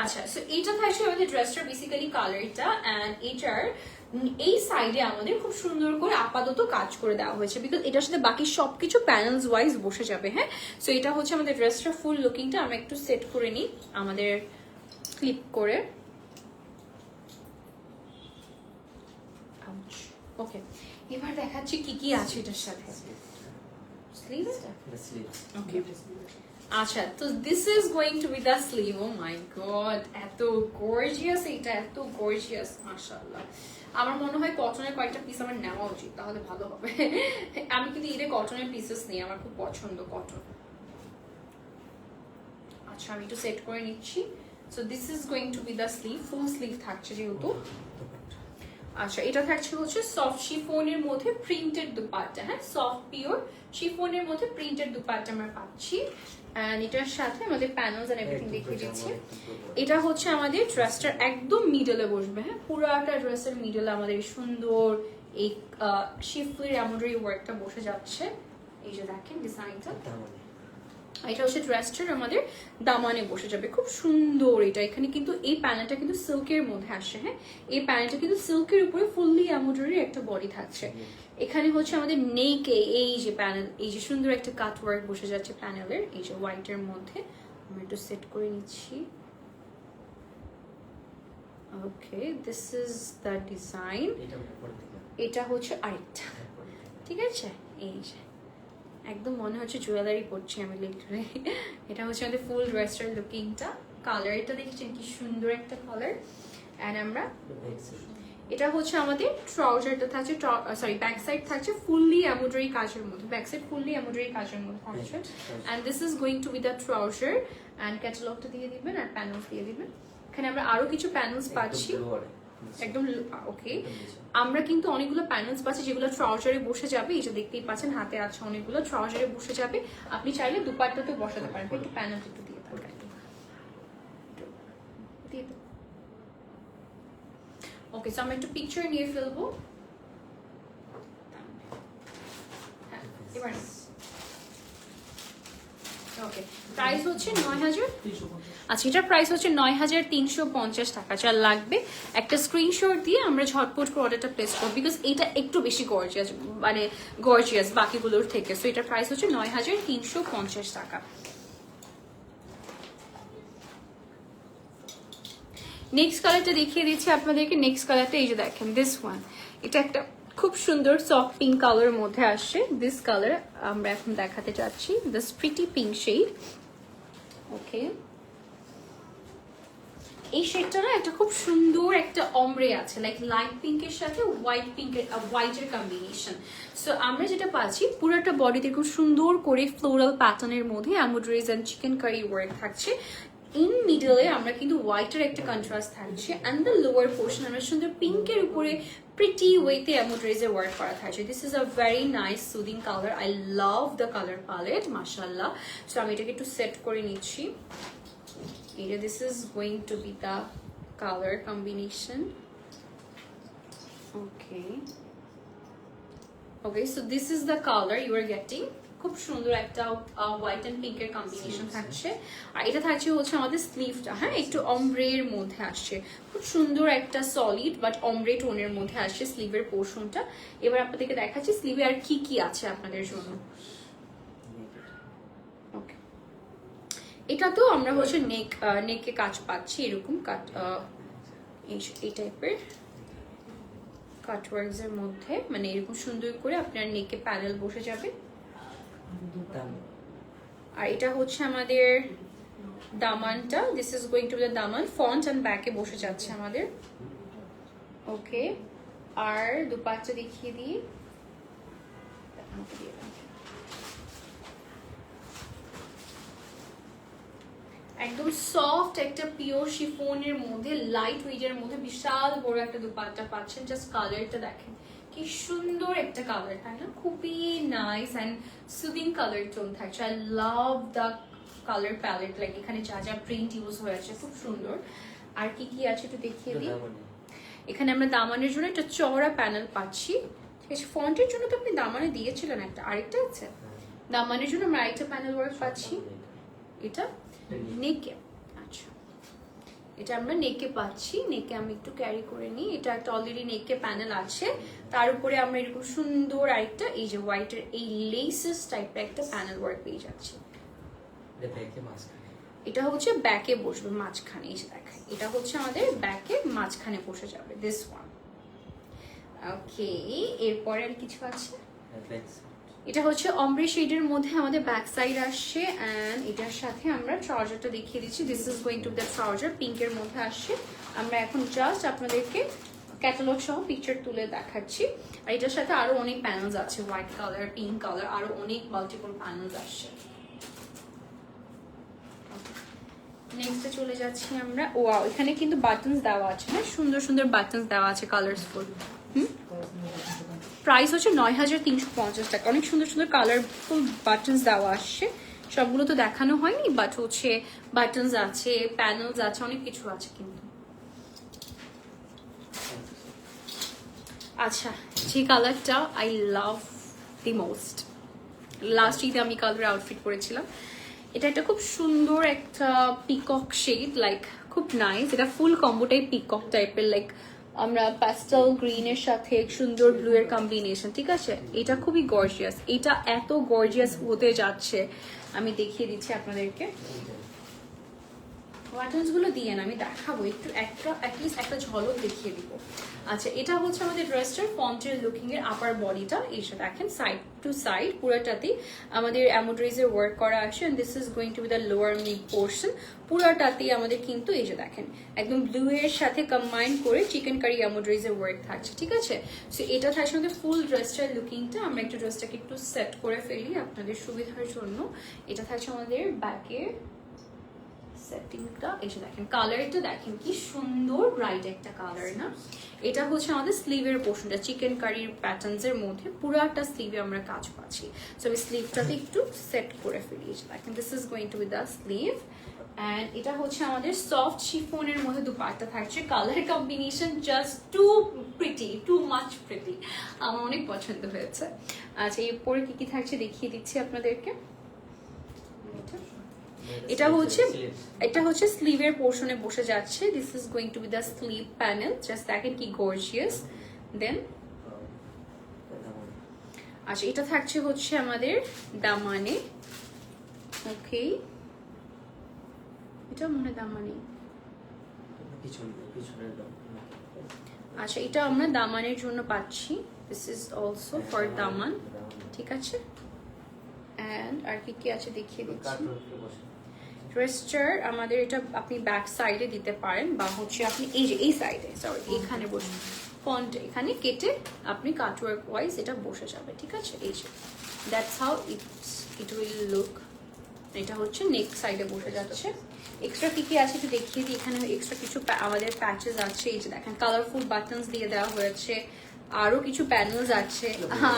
আচ্ছা, সো এইটা থাকছে আমাদের ড্রেসটার বেসিক্যালি কালারটা, অ্যান্ড এটার এই সাইডে আমাদের খুব সুন্দর করে আপাতত কাজ করে দেওয়া হয়েছে, বিকজ এটার সাথে বাকি সবকিছু প্যানেলস ওয়াইজ বসে যাবে। হ্যাঁ, সো এটা হচ্ছে আমাদের ড্রেসটা ফুল লুকিংটা। আমরা একটু সেট করে নিই আমাদের ক্লিপ করে। ওকে, এবার দেখাচ্ছি কি কি আছে এটার সাথে। স্লিভ এটা? ওকে, আচ্ছা, তো this is going to be the sleeve. Oh my God, এত গর্জিয়াস, এটা এত গর্জিয়াস, মাশাআল্লাহ। আমার মনে হয় কটনের কয়েকটা পিস আমার নেওয়া উচিত, তাহলে ভালো হবে। আমি কিন্তু ঈদে কটনের পিসেস নেই, আমার খুব পছন্দ কটন। আচ্ছা, আমি একটু সেট করে নিচ্ছি। So this is going to be the sleeve, full sleeve থাকছে যেহেতু। আচ্ছা, এটা থাকছে হচ্ছে সফট শিফনের মধ্যে প্রিন্টেড দুপাট্টা। হ্যাঁ, সফট পিওর শিফনের মধ্যে প্রিন্টেড দুপাট্টা আমরা পাচ্ছি, এন্ড এটার সাথে আমাদের প্যানেলস এন্ড এভরিথিং দেখিয়ে দিচ্ছি। এটা হচ্ছে আমাদের ড্রেসটার একদম মিডলে বসবে। হ্যাঁ, পুরাটা ড্রেসের মিডলে আমাদের সুন্দর এই শিফনের এমব্রয়ডারি ওয়ার্কটা বসে যাচ্ছে। এই যে দেখেন ডিজাইনটা, এটা হচ্ছে ড্রেসটার আমাদের দামানে বসে যাবে, খুব সুন্দর। এটা এখানে কিন্তু এই প্যানেলটা কিন্তু সিল্কের মধ্যে আসে। হ্যাঁ, এই প্যানেলটা কিন্তু সিল্কের উপরে ফুললি এমব্রয়ডারি একটা বডি থাকছে। এখানে হচ্ছে আমাদের নেকে এই যে প্যানেল, এই যে সুন্দর একটা কাট ওয়ার্ক বসে যাচ্ছে প্যানেলের, এই যে হোয়াইটের মধ্যে। আমি একটু সেট করে নিচ্ছি। ওকে, দিস ইজ দ্য ডিজাইন। এটা হচ্ছে আরেকটা, ঠিক আছে? এই যে একদম মনে হচ্ছে জুয়েলারি পরছি আমি লিটারালি। এটা হচ্ছে আমাদের ফুল ড্রেসটার লুকিংটা। কালারটা দেখছেন কি সুন্দর একটা কালার। এন্ড আমরা এটা হচ্ছে আমাদের ট্রাউজারটা থাকছে, সরি ব্যাক সাইড থাকছে ফুললি এমব্রয়ডারি কাজের মধ্যে, ব্যাক সাইড ফুললি এমব্রয়ডারি কাজের মধ্যে থাকছে। And this is going to be the trouser, and ক্যাটালগটা দিয়ে দিবেন আর প্যানেলস দিয়ে দিবেন। এখানে আমরা আরো কিছু প্যানেলস পাচ্ছি একদম। ওকে, আমরা কিন্তু অনেকগুলো প্যানেলস পাচ্ছি যেগুলো ট্রাউজারে বসে যাবে। এই যে দেখতেই পাচ্ছেন হাতে আছে অনেকগুলো, ট্রাউজারে বসে যাবে। আপনি চাইলে দুপাট্টাতেও বসাতে পারেন। একটু প্যানেল একটু দিয়ে দেন, দিয়ে দেন। ওকে, সো আমরা একটু পিকচার নিয়ে ফেলবো। হ্যাঁ, এবার ওকে, প্রাইস হচ্ছে ৯,৩৫০। আচ্ছা, এটার প্রাইস হচ্ছে ৯,৩৫০ টাকা। যা লাগবে একটা স্ক্রিনশট দিয়ে আমরা ঝটপট করে অর্ডারটা প্লেস করব, বিকজ এটা একটু বেশি গর্জিয়াস, মানে গর্জিয়াস বাকিগুলোর থেকে। সো এটার প্রাইস হচ্ছে ৯,৩৫০ টাকা। নেক্সট কালারটা দেখিয়ে দিচ্ছি আপনাদেরকে। নেক্সট কালারটা এই যে দেখেন, দিস ওয়ান। এটা একটা খুব সুন্দর সফট পিঙ্ক কালারের মধ্যে আসছে। দিস কালার আমরা এখন দেখাতে যাচ্ছি, দিস প্রিটি পিঙ্ক শেড। ওকে, এই শেডটা না একটা খুব সুন্দর একটা অমরে আছে, লাইক লাইট পিঙ্কের সাথে হোয়াইট পিঙ্কের, হোয়াইটের কম্বিনেশন। সো আমরা যেটা পাচ্ছি পুরোটা বডিতে খুব সুন্দর করে ফ্লোরাল প্যাটার্নের মধ্যে embroideries and chikankari work থাকছে। ইন মিডলে আমরা কিন্তু হোয়াইটের একটা কন্ট্রাস্ট থাকছে, অ্যান্ড দ্য লোয়ার পোর্শন আমরা সুন্দর পিঙ্কের উপরে প্রিটি ওয়েতে এমব্রয়ডারিজের ওয়ার্ক করা থাকছে। This is a very nice soothing colour. I love the colour palette, মাশাআল্লাহ। সো আমি এটাকে একটু সেট করে নিচ্ছি। This is going to be the color combination. Okay, so this is the color you are getting. খুব সুন্দর একটা হোয়াইট এন্ড পিঙ্কের কম্বিনেশন থাকছে। আর এটা থাকছে হচ্ছে আমাদের স্লিভটা। হ্যাঁ, একটু অমব্রের মধ্যে আসছে, খুব সুন্দর একটা সলিড বাট অমব্রে টোনের মধ্যে আসছে স্লিভের পোর্শনটা। এবার আপনাদেরকে দেখাচ্ছি স্লিভে আর কি কি আছে আপনাদের জন্য। ওকে, এটা তো আমরা হচ্ছে নেকে কাজ পাচ্ছি, এরকম কাট এই টাইপের। কাটওয়ার্কস এর মধ্যে, মানে এরকম সুন্দর করে আপনার নেকে প্যানেল বসে যাবে। আর এটা হচ্ছে আমাদের দামানটা, this is going to be the daman, front and ব্যাকে বসে যাচ্ছে আমাদের। ওকে, আর দুপাট্টা দেখিয়ে দিই। একদম সফট একটা পিওর শিফনের মধ্যে, লাইট ওয়েটের মধ্যে বিশাল বড় একটা দুপাট্টা পাচ্ছেন। জাস্ট কালারটা দেখেন কি সুন্দর একটা কালার, তাই না? খুবই nice and soothing colour tone থাকছে। I love the colour palette, like এখানে যা যা প্রিন্ট ইউজ হয়েছে খুব সুন্দর। আর কি কি আছে একটু দেখিয়ে দিই। এখানে আমরা দামানের জন্য একটা চওড়া প্যানেল পাচ্ছি, ঠিক আছে। ফন্টের জন্য তো আপনি দামানে দিয়েছিলেন একটা, আরেকটা আছে। দামানের জন্য আমরা আরেকটা প্যানেল ওয়ার্ক পাচ্ছি, এটা নেকে। আচ্ছা, এটা আমরা নেকে পাচ্ছি। নেকে আমি একটু ক্যারি করে নিই। এটা একটা অলরেডি নেকে প্যানেল আছে, তার উপরে আমরা এরকম সুন্দর আরেকটা এই যে হোয়াইটের এই লেসেস টাইপের একটা প্যানেল ওয়ার্ক পেয়ে যাচ্ছি। এটা হচ্ছে ব্যাকে বসবে মাঝখানে, এই যে দেখেন এটা হচ্ছে আমাদের ব্যাকে মাঝখানে বসে যাবে, দিস ওয়ান। ওকে, এরপরে আর কিছু আছে। এটা হচ্ছে অমব্রে শেডের মধ্যে আমাদের ব্যাক সাইড আসছে, অ্যান্ড এটার সাথে আমরা ট্রাউজারটা দেখিয়ে দিচ্ছি। This is going to the trouser, পিঙ্কের মধ্যে আসছে। আমরা এখন জাস্ট আপনাদেরকে ক্যাটালগ সহ পিকচার তুলে দেখাচ্ছি। আর এটার সাথে আরো অনেক প্যানেলস আছে, হোয়াইট কালার, পিঙ্ক কালার, আরো অনেক মাল্টিপল প্যানেলস আসছে। নেক্সটে চলে যাচ্ছি আমরা। ওয়াও, এখানে কিন্তু বাটনস দেওয়া আছে, হ্যাঁ সুন্দর সুন্দর বাটনস দেওয়া আছে, কালারফুল। প্রাইস হচ্ছে ৯,৩৫০ টাকা। অনেক সুন্দর সুন্দর কালারফুল বাটনস দেওয়া আসছে। সবগুলো তো দেখানো হয়নি, বাট হচ্ছে বাটনস আছে, প্যানেলস আছে, অনেক কিছু আছে কিন্তু। আচ্ছা, যে কালারটা I love the most, last ঈদে আমি কালার আউটফিট করেছিলাম। এটা একটা খুব সুন্দর একটা পিকক শেড, লাইক খুব নাইস। এটা ফুল কম্বোটাই পিকক টাইপের, লাইক আমরা প্যাস্টেল গ্রিনের সাথে সুন্দর ব্লু এর কম্বিনেশন, ঠিক আছে। এটা খুবই গর্জিয়াস, এটা এত গর্জিয়াস হতে যাচ্ছে, আমি দেখিয়ে দিচ্ছি আপনাদেরকে। বাটনস গুলো দিয়ে না আমি দেখাবো একটু, একটা অ্যাটলিস্ট একটা ঝলক দেখিয়ে দিব। আচ্ছা, এটা হচ্ছে আমাদের ড্রেসটার ফন্টের লুকিং এর আপার বডিটা। এইটা দেখেন সাইড টু সাইড পুরোটাতেই আমাদের এমব্রয়ডারিজের ওয়ার্ক করা আছে, and this is going to be the lower mid portion. পুরোটাতেই আমাদের কিন্তু এই যে দেখেন একদম ব্লু এর সাথে কম্বাইন করে চিকেন কারি এমব্রয়ডারিজের ওয়ার্ক থাকছে, ঠিক আছে। সো এটা থাকছে আমাদের ফুল ড্রেসটার লুকিংটা। আমরা একটু ড্রেসটাকে একটু সেট করে ফেলি আপনাদের সুবিধার জন্য। এটা থাকছে আমাদের ব্যাকের সেটিংটা, এসে দেখেন কালারটা দেখেন কি সুন্দর ব্রাইট একটা কালার না। এটা হচ্ছে আমাদের স্লিভের পোর্শনটা, চিকেন কারির প্যাটার্নস এর মধ্যে পুরাটা স্লিভে আমরা কাজ পাচ্ছি। সো আমি স্লিভটাতে একটু সেট করে ফেলি, দেখেন this is going to be the sleeve. And এটা হচ্ছে আমাদের সফট শিফনের মধ্যে দুপাট্টা থাকছে। Colour combination just too pretty, too much pretty, আমার অনেক পছন্দ হয়েছে। আচ্ছা, এরপরে কি কি থাকছে দেখিয়ে দিচ্ছি আপনাদেরকে। এটা হচ্ছে স্লিভের পোর্শনে বসে যাচ্ছে, this is going to be the sleeve panel. Just দেখেন কি গর্জিয়াস। দেন আচ্ছা, এটা থাকছে হচ্ছে আমাদের দামানে। ওকে, এটা মনে দামানে। আচ্ছা, এটা আমরা দামানের জন্য পাচ্ছি, দিস ইজ অলসো ফর দামান, ঠিক আছে। অ্যান্ড আর কি কি আছে দেখিয়ে দিচ্ছি। ড্রেসটার আমাদের এটা আপনি ব্যাক সাইডে দিতে পারেন, বা হচ্ছে আপনি এই যে এই সাইডে, সরি এখানে বসে ফন্ট এখানে কেটে আপনি কাটওয়ার্ক ওয়াইজ এটা বসে যাবে, ঠিক আছে। এই যে that's how it will look. এটা হচ্ছে নেক সাইডে বসে যাচ্ছে। এক্সট্রা কি কি আছে একটু দেখিয়ে দিই। এখানে এক্সট্রা কিছু আমাদের প্যাচেস আছে, এই যে দেখেন কালারফুল বাটনস দিয়ে দেওয়া হয়েছে, আরো কিছু প্যানেলস আছে,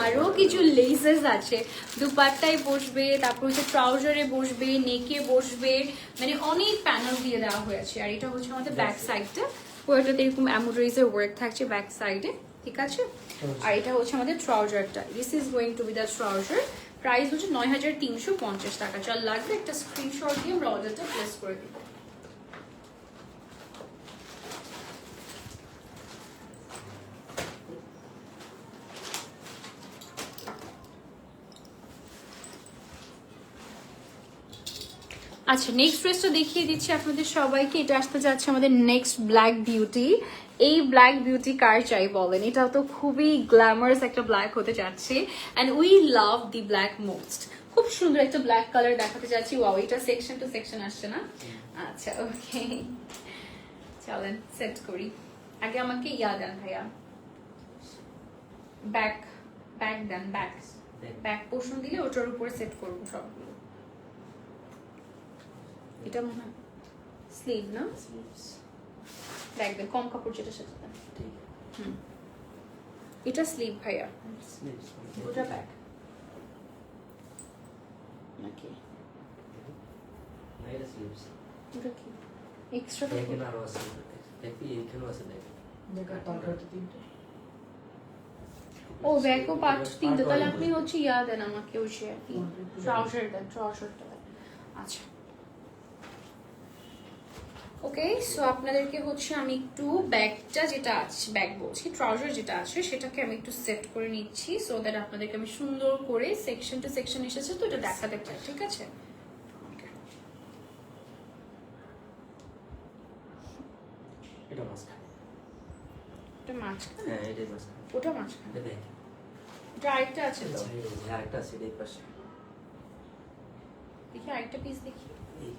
আরো কিছু লেসেস আছে, দুপাট্টায় বসবে, তারপর হচ্ছে ট্রাউজারে বসবে, নেকে বসবে, মানে অনেক প্যানেল দিয়ে দেওয়া হয়েছে। আর এটা হচ্ছে আমাদের ব্যাক সাইডটা, পুরোটাতে এরকম এমব্রয়ডারিজের ওয়ার্ক থাকছে ব্যাক সাইডে, ঠিক আছে। আর এটা হচ্ছে আমাদের ট্রাউজারটা, this is going to be the trouser. Price হচ্ছে ৯,৩৫০ টাকা। যার লাগবে একটা স্ক্রিনশট দিয়ে আমরা অর্ডারটা প্লেস করে দিব। আচ্ছা, নেক্সট ড্রেসটা দেখিয়ে দিচ্ছি আপনাদের সবাইকে। এটা আসতে যাচ্ছে আমাদের নেক্সট ব্ল্যাক বিউটি। এই ব্ল্যাক বিউটি কার চাই বলেন, এটা তো খুবই গ্ল্যামারাস একটা ব্ল্যাক হতে যাচ্ছে and we love the black most. খুব সুন্দর একটা ব্ল্যাক কালার দেখাতে যাচ্ছি। ওয়াও, এটা সেকশন টু সেকশন আসছে না? আচ্ছা ওকে, চলেন সেট করি। আগে আমাকে ইয়া দেন ভাইয়া, back back then, back back portion দিলে ওটার উপরে সেট করবো সবগুলো। এটা মনে হয় স্লিভ না? ব্যাক দেন, কম কাপড় যেটা সেটা দেন। এটা স্লিভ ভাইয়া, ওটা ব্যাক নাকি? ওটা কি এক্সট্রা? ও ব্যাকও পার্ট 3, তাহলে আপনি হচ্ছে ইয়া দেন আমাকে, ওই সে আর কি ট্রাউজার দেন, ট্রাউজারটা দেন। আচ্ছা ওকে, সো আপনাদেরকে হচ্ছে আমি একটু ব্যাগটা যেটা আছে, ব্যাগ বলছি ট্রাউজার যেটা আছে সেটাকে আমি একটু সেট করে নিচ্ছি, সো দ্যাট আপনাদেরকে আমি সুন্দর করে সেকশন টু সেকশন এসেছে তো এটা দেখাতে চাই, ঠিক আছে? এটা মাঝখানে, এটা মাঝখানে? হ্যাঁ এটাই মাঝখানে। ওটা মাঝখানে, এটা দেখ, এটা আরেকটা আছে তো, আরেকটা আছে এই পাশে। দেখি আরেকটা পিস দেখি। এই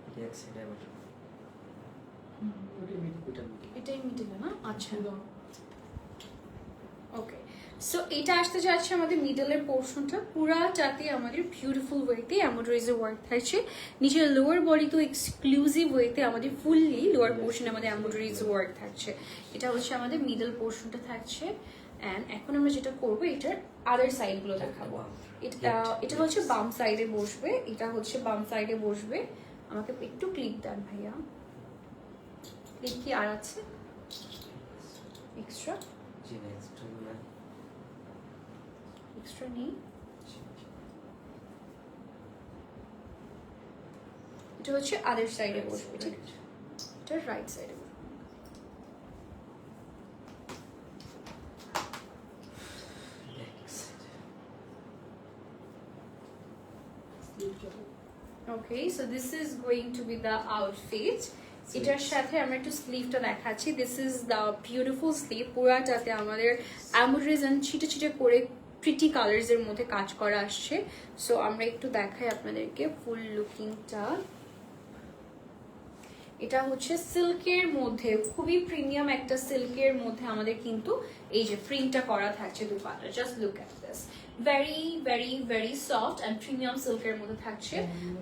এটা এক সাইডে আবার এটাই মিডলে না? আচ্ছা ওকে, সো এটা আসতে যাচ্ছে আমাদের মিডলের পোর্শনটা, পুরাটাতে আমাদের বিউটিফুল ওয়েতে এমব্রয়ডারিজ ওয়ার্ক থাকছে। নিচের লোয়ার বডি তো এক্সক্লুসিভ ওয়েতে আমাদের ফুললি লোয়ার পোর্শনে আমাদের এমব্রয়ডারিজ ওয়ার্ক থাকছে। এটা হচ্ছে আমাদের মিডল পোর্শনটা থাকছে। অ্যান্ড এখন আমরা যেটা করবো, এটার আদার সাইডগুলো দেখাবো। এটা হচ্ছে বাম সাইডে বসবে, এটা হচ্ছে বাম সাইডে বসবে। আমাকে একটু ক্লিক দেন ভাইয়া, ক্লিক কি আর আছে এক্সট্রা? জি না, এক্সট্রা নেই। এটা হচ্ছে আদার সাইডে বসবে, ঠিক আছে? এটা রাইট সাইডে বসবে। Okay, so this is going to be the outfit. এটার সাথে আমরা একটু স্লিভটা দেখাচ্ছি। This is the beautiful sleeve, পুরাটাতে আমাদের এমব্রয়ডারিজ এন্ড ছিটে ছিটে করে প্রিটি কালার্স এর মধ্যে কাজ করা আসছে। সো আমরা একটু দেখাই আপনাদেরকে ফুল লুকিংটা। এটা হচ্ছে সিল্কের মধ্যে, খুবই প্রিমিয়াম একটা সিল্কের মধ্যে আমাদের কিন্তু এই যে প্রিন্টটা করা থাকছে dupatta. Just look at this, very very very soft and premium সিল্কের মধ্যে থাকছে।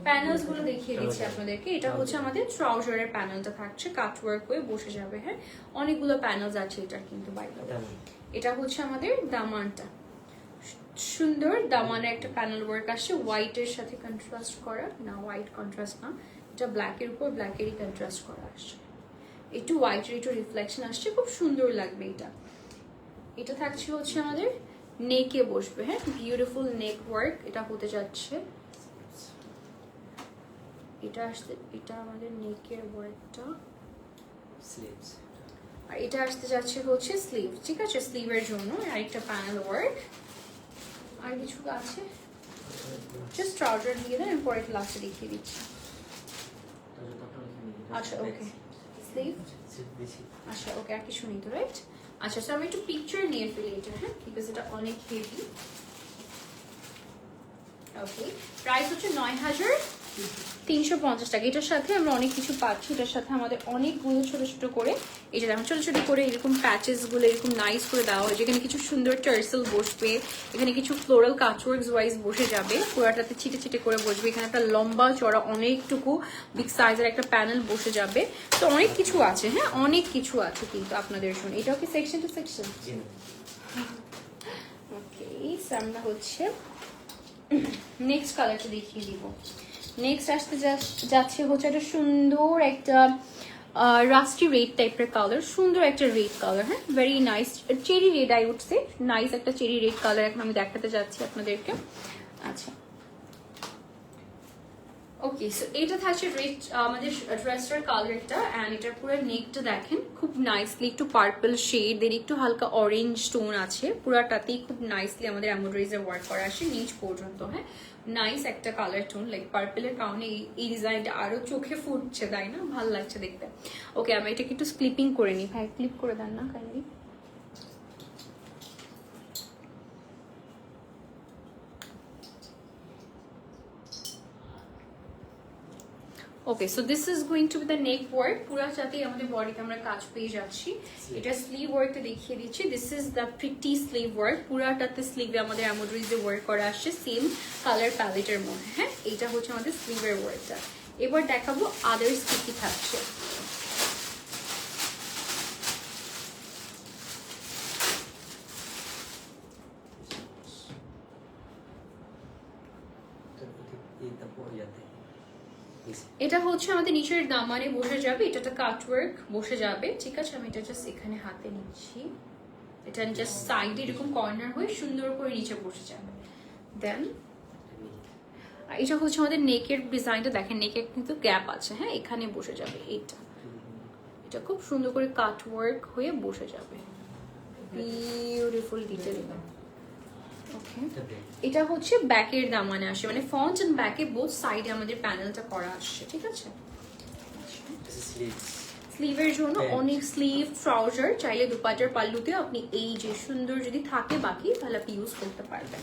প্যানেলস গুলো দেখিয়ে দিচ্ছি আপনাদেরকে। এটা হচ্ছে আমাদের ট্রাউজারের প্যানেলটা থাকছে, কাটওয়ার্ক হয়ে বসে যাবে। হ্যাঁ, অনেকগুলো প্যানেলস আছে এটার কিন্তু বাইরে। এটা হচ্ছে আমাদের দামানটা, সুন্দর দামানের একটা প্যানেল ওয়ার্ক আসছে, হোয়াইটের সাথে কন্ট্রাস্ট করা, না হোয়াইট কন্ট্রাস্ট না, এটা ব্ল্যাকের উপর ব্ল্যাকেরই কন্ট্রাস্ট করা আসছে, একটু হোয়াইটের একটু রিফ্লেকশন আসছে, খুব সুন্দর লাগবে এটা। এটা থাকছে হচ্ছে আমাদের নেকে বসবে। হ্যাঁ, বিউটিফুল নেক ওয়ার্ক এটা হতে যাচ্ছে। এটা আসতে, এটা আমাদের নেকের ওয়ার্কটা, স্লিভস, আর এটা আসতে যাচ্ছে হচ্ছে স্লিভ, ঠিক আছে? স্লিভের জন্য আরেকটা প্যানেল ওয়ার্ক। আর কিছু আছে, জাস্ট ট্রাউজার দিয়ে দেন, পরে লাস্টে দেখিয়ে দিচ্ছি। আচ্ছা ওকে, স্লিভ, আচ্ছা ওকে, আর কিছু নেই তো, রাইট? আচ্ছা, সো আমি একটু পিকচার নিয়ে ফেলি এটা, হ্যাঁ, বিকজ এটা অনেক হেভি। ওকে, প্রাইস হচ্ছে 9350 টাকা। এটার সাথে আমরা অনেক কিছু পাচ্ছি, এটার সাথে আমাদের অনেকগুলো ছোট ছোট করে, এই যে দেখুন ছোট ছোট করে এরকম প্যাচেস গুলো এরকম নাইস করে দেওয়া হয়, যেখানে কিছু সুন্দর টার্সেল বসবে, এখানে কিছু ফ্লোরাল কাটওয়ার্কস ওয়াইজ বসে যাবে, পুরাটাতে ছিটে ছিটে করে বসবে। এখানে একটা লম্বা চড়া অনেকটুকু বিগ সাইজের একটা প্যানেল বসে যাবে। তো অনেক কিছু আছে, হ্যাঁ, অনেক কিছু আছে কিন্তু আপনাদের জন্য। এটাও কি সেকশন টু সেকশন? ওকে, আমরা হচ্ছে নেক্সট কালারটা দেখিয়ে দিব। নেক্সট আসতে যাচ্ছে হচ্ছে একটা সুন্দর একটা রাস্টি রেড টাইপের কালার, সুন্দর একটা রেড কালার। হ্যাঁ, very nice cherry red, I would say nice একটা চেরি রেড কালার এখন আমি দেখাতে যাচ্ছি আপনাদেরকে। আচ্ছা ওকে, সো এটা থাকছে আমাদের ড্রেসটার কালারটা, অ্যান্ড এটার পুরো নেকটা দেখেন খুব নাইসলি একটু পার্পল শেড, এর একটু হালকা অরেঞ্জ স্টোন আছে, পুরাটাতেই খুব নাইসলি আমাদের এমব্রয়ডারিজের ওয়ার্ক করা আসে নিচ পর্যন্ত। হ্যাঁ, নাইস একটা কালার টোন, লাইক পার্পলের কারণে এই ডিজাইনটা আরো চোখে ফুটছে, তাই না? ভালো লাগছে দেখতে। ওকে, আমি এটাকে একটু ক্লিপিং করে নিই। ভাই ক্লিপ করে দেন না kindly. Okay, so this is going to be the neck work. পুরাটাতেই আমাদের বডিতে আমরা কাজ পেয়ে যাচ্ছি। এটা স্লিভ ওয়ার্কটা দেখিয়ে দিচ্ছি। This is the pretty sleeve work. পুরাটাতে স্লিভে আমাদের এমব্রয়ডারি যে ওয়ার্ক করা আসছে সেম কালার প্যালেটের মধ্যে। হ্যাঁ, এইটা হচ্ছে আমাদের স্লিভের ওয়ার্কটা। এবার দেখাবো আদার্স কি কি থাকছে। এটা হচ্ছে আমাদের নিচের দামানে বসে যাবে, এটা একটা কাটওয়ার্ক বসে যাবে, ঠিক আছে? আমি এটা জাস্ট এখানে হাতে নিচ্ছি, এটা জাস্ট সাইডে এরকম কর্নার হয়ে সুন্দর করে নিচে বসে যাবে। দেন এটা হচ্ছে আমাদের নেকের ডিজাইনটা, দেখেন নেকে কিন্তু গ্যাপ আছে। হ্যাঁ, এখানে বসে যাবে এটা খুব সুন্দর করে কাটওয়ার্ক হয়ে বসে যাবে, বিউটিফুল ডিটেল। ওকে, এটা হচ্ছে ব্যাকের দামানে আসে, মানে ফ্রন্ট এন্ড ব্যাকে বোথ সাইডে আমাদের প্যানেলটা করা আসছে, ঠিক আছে? স্লিভের জন্য অনেক স্লিভ ট্রাউজার, চাইলে দুপাটার পাল্লুতে আপনি এই যে সুন্দর যদি থাকে বাকি তাহলে আপনি ইউজ করতে পারবেন।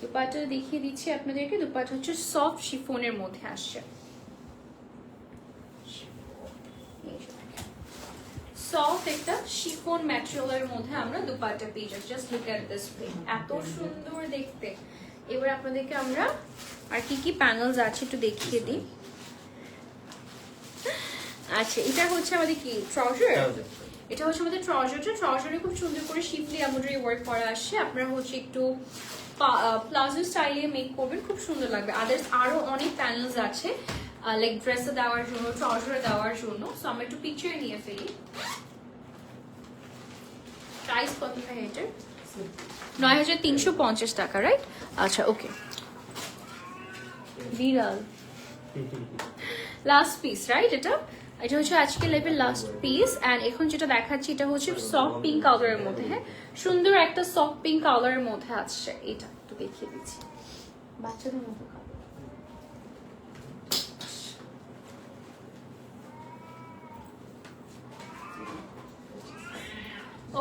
দুপাটা দেখিয়ে দিচ্ছি আপনাদেরকে। দুপাটা হচ্ছে সফট শিফনের মধ্যে আসছে, সফট একটা শিফন ম্যাটেরিয়ালের মধ্যে আমরা দুপাট্টা পেয়ে যাচ্ছি। Just look at this play, এত সুন্দর দেখতে। এবার আপনাদেরকে আমরা আর কি কি প্যানেলস আছে একটু দেখিয়ে দিই। আচ্ছা, এটা হচ্ছে আমাদের কি ট্রাউজার। এটা হচ্ছে আমাদের ট্রাউজারে খুব সুন্দর করে শিফলি এমব্রয়ডারি ওয়ার্ক করা আসছে। আপনারা হচ্ছে একটু প্লাজো স্টাইলে মেক করবেন, খুব সুন্দর লাগবে। আদার্স আরো অনেক প্যানেলস আছে লাইক ড্রেসে দেওয়ার জন্য, ট্রাউজারে দেওয়ার জন্য। সো আমরা একটু পিকচার নিয়ে ফেলি। প্রাইস কত ভাই এটার? 9350 টাকা, রাইট? আচ্ছা, ওকে। বিড়াল লাস্ট পিস, রাইট? এটা হচ্ছে আজকে লাইভের লাস্ট পিস। এন্ড এখন যেটা দেখাচ্ছি এটা হচ্ছে সফট পিঙ্ক কালারের মধ্যে। হ্যাঁ, সুন্দর একটা সফট পিঙ্ক কালারের মধ্যে আছে। এটা একটু দেখিয়ে দিচ্ছি, বাচ্চাদের মতো কালার।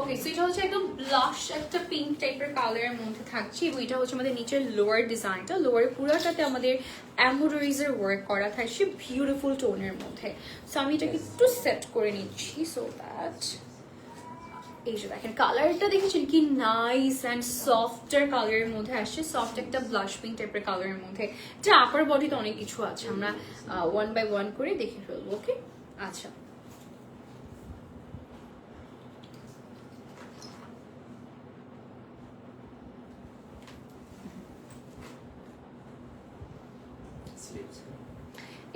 ওকে, সো এটা হচ্ছে একদম ব্লাশ একটা পিঙ্ক টাইপের কালারের মধ্যে থাকছে, এবং এটা হচ্ছে আমাদের নিচের লোয়ার ডিজাইনটা। লোয়ার পুরোটাতে আমাদের এমব্রয়ডারিজের ওয়ার্ক করা থাকছে বিউটিফুল টোনের মধ্যে। সো আমি এটাকে একটু সেট করে নিচ্ছি সো দ্যাট এই যে দেখেন কালারটা দেখেছেন কি নাইস অ্যান্ড সফটের কালারের মধ্যে আসছে, সফট একটা ব্লাশ পিঙ্ক টাইপের কালারের মধ্যে। এটা আপার বডিতে অনেক কিছু আছে, আমরা ওয়ান বাই ওয়ান করে দেখে ফেলবো। ওকে, আচ্ছা।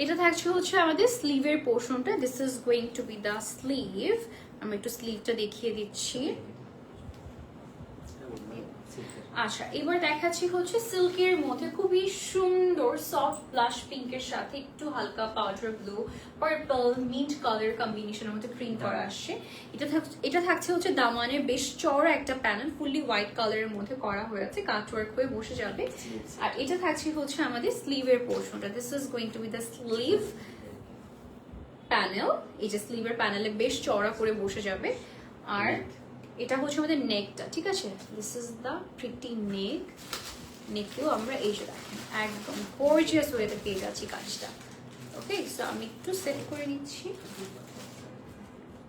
এটা থাকছে হচ্ছে আমাদের স্লিভের পোর্শনটা। This is going to be the sleeve. আমি একটু স্লিভটা দেখিয়ে দিচ্ছি। আচ্ছা, এবার দেখাচ্ছি হচ্ছে সিল্কের মধ্যে খুবই সুন্দর সফট ব্লাশ পিঙ্কের সাথে একটু হালকা powder blue, purple, mint colour কম্বিনেশনের মধ্যে প্রিন্ট করা আসছে। এটা থাকছে হচ্ছে দামানের বেশ চওড়া একটা প্যানেল, ফুললি হোয়াইট কালারের মধ্যে করা হয়েছে, কাটওয়ার্ক হয়ে বসে যাবে। আর এটা থাকছে হচ্ছে আমাদের স্লিভের পোর্শনটা। This is going to be the sleeve panel. এই যে স্লিভের প্যানেলে বেশ চওড়া করে বসে যাবে। আর এটা হচ্ছে আমাদের নেকটা, ঠিক আছে? দিস ইজ দ্য প্রিটি নেক। নেকেও আমরা এই যে দেখেন একদম গর্জিয়াস ওয়েতে পেয়ে যাচ্ছি কাজটা। ওকে, সো আমি একটু সেট করে নিচ্ছি,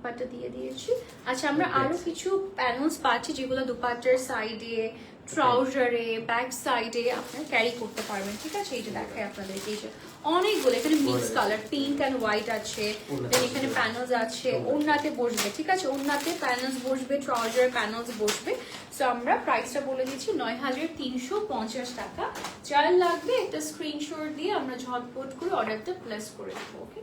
পাটা দিয়ে দিয়েছি। আচ্ছা, আমরা আরো কিছু প্যানেলস পাচ্ছি যেগুলো দুপাট্টার সাইডে, ট্রাউজারে, ব্যাক সাইডে আপনারা ক্যারি করতে পারবেন, ঠিক আছে? এই যে দেখাই আপনাদেরকে, এই যে অনেকগুলো এখানে mix colour pink and white আছে। দেন এখানে প্যানেলস আছে, ওড়নাতে বসবে, ঠিক আছে? ওড়নাতে প্যানেলস বসবে, ট্রাউজার প্যানেলস বসবে। সো আমরা প্রাইসটা বলে দিচ্ছি 9350 টাকা। যার লাগবে একটা স্ক্রিনশট দিয়ে আমরা ঝটপট করে অর্ডারটা প্লেস করে দেবো। ওকে,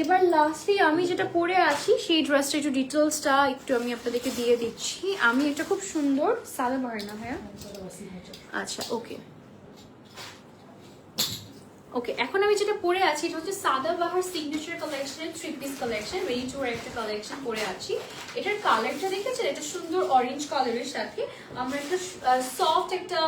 এবার লাস্টলি আমি যেটা পরে আছি সেই ড্রেসটা একটু ডিটেলসটা একটু আমি আপনাদেরকে দিয়ে দিচ্ছি। আমি এটা খুব সুন্দর সালোয়ার না ভাইয়া, আচ্ছা ওকে ওকে। এখন আমি যেটা পরে আছি এটা হচ্ছে সাদাবাহার সিগনেচার কালেকশনের 3 piece collection, ready to wire একটা কালেকশন পরে আছি। এটার কালারটা দেখেছেন, এটা সুন্দর অরেঞ্জ কালারের সাথে আমরা একটা সফট একটা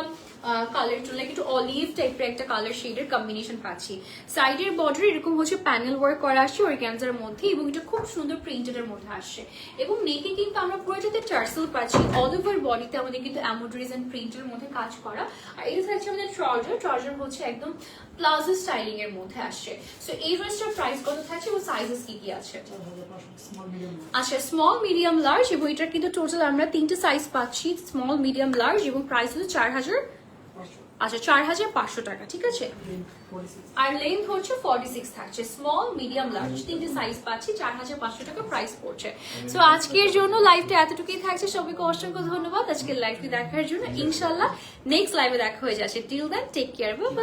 কালার লাইক একটু অলিভ টাইপের একটা কালার শেডের কম্বিনেশন পাচ্ছি। সাইডের বর্ডার এরকম হচ্ছে প্যানেল ওয়ার্ক করা আসছে অর্গানজার মধ্যে এবং এটা খুব সুন্দর প্রিন্টেডের মধ্যে আসছে এবং নেকে কিন্তু আমরা পুরোটাতে টার্সেল পাচ্ছি। অল ওভার বডিতে আমাদের কিন্তু এমব্রয়ডারিজ এন্ড প্রিন্টের মধ্যে কাজ করা। আর এটা থাকছে আমাদের ট্রাউজার হচ্ছে একদম প্লাজো স্টাইলিং এর মধ্যে আসছে। সো এই ড্রেসটার প্রাইস কত থাকছে এবং সাইজেস কি কি আছে? আচ্ছা স্মল মিডিয়াম লার্জ এবং এটার কিন্তু টোটাল আমরা 3টে সাইজ পাচ্ছি, স্মল মিডিয়াম লার্জ এবং প্রাইস হচ্ছে 4,500 টাকা, ঠিক আছে। আর লেন্থ হচ্ছে 46 থাকছে, স্মল মিডিয়াম লার্জ 3টে সাইজ পাচ্ছি, 4,500 টাকা প্রাইস পড়ছে। সো আজকের জন্য লাইভটা এতটুকুই থাকছে। সবাইকে অসংখ্য ধন্যবাদ আজকের লাইভটি দেখার জন্য। ইনশাল্লাহ নেক্সট লাইভে দেখা হয়ে যাচ্ছে। Till then take care.